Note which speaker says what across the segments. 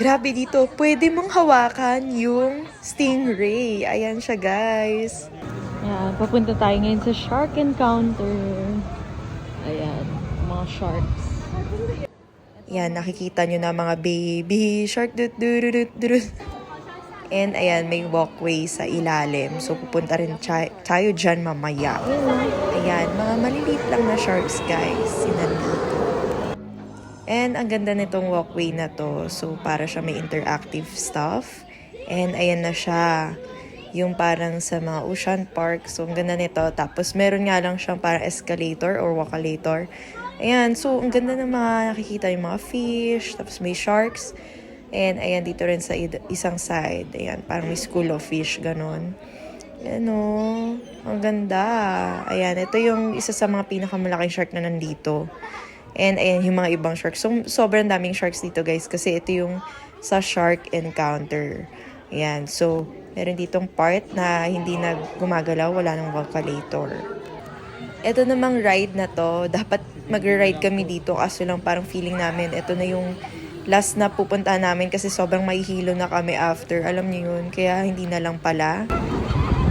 Speaker 1: Grabe dito, pwede mong hawakan yung stingray. Ayan siya, guys.
Speaker 2: Ayan, papunta tayo ngayon sa shark encounter. Ayan, mga sharks.
Speaker 1: Yan, nakikita nyo na mga baby shark. Dut, dut, dut, dut. And ayan, may walkway sa ilalim. So, pupunta rin tayo dyan mamaya. Ayan, mga maliliit lang na sharks, guys. Sinandito. And ang ganda nitong walkway na to. So, para siya may interactive stuff. And ayan na siya. Yung parang sa mga ocean park. So, ang ganda nito. Tapos, meron nga lang siyang parang escalator or walkalator. Ayan, so, ang ganda ng mga nakikita yung mga fish. Tapos, may sharks. And ayan, dito rin sa isang side. Ayan, parang may school of fish, ganon. Ayan o, ang ganda. Ayan, ito yung isa sa mga pinakamalaking shark na nandito. And ayan, yung mga ibang sharks. So, sobrang daming sharks dito, guys. Kasi ito yung sa shark encounter. Ayan, so, meron ditong part na hindi na gumagalaw. Wala nang walkalator. Ito namang ride na to, dapat mag-ride kami dito. Kaso lang parang feeling namin, ito na yung last na pupunta namin kasi sobrang mahihilo na kami after. Alam niyo yun, kaya hindi na lang pala.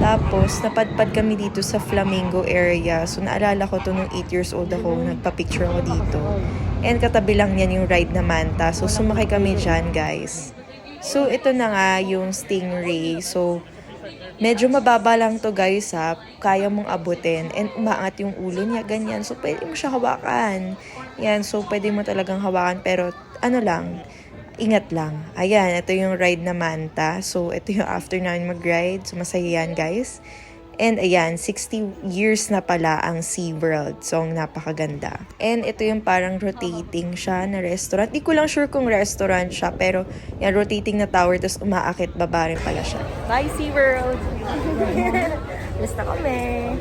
Speaker 1: Tapos, napadpad kami dito sa Flamingo area. So, naalala ko to nung 8 years old ako. Nagpa-picture ako dito. And katabi lang yan yung ride na Manta. So, sumakay kami dyan, guys. So, ito na nga yung stingray. So, medyo mababa lang to, guys, ha. Kaya mong abutin. And umaangat yung ulo niya, ganyan. So, pwede mo siya hawakan. Yan, so, pwede mo talagang hawakan. Pero, ano lang, ingat lang. Ayan, ito yung ride na Manta. So, ito yung after namin mag-ride. So, masaya yan, guys. And ayan, 60 years na pala ang SeaWorld. So, ang napakaganda. And ito yung parang rotating siya na restaurant. Di ko lang sure kung restaurant siya. Pero, yan, rotating na tower. Tapos, umaakit baba rin pala siya. Bye, SeaWorld! Basta kami!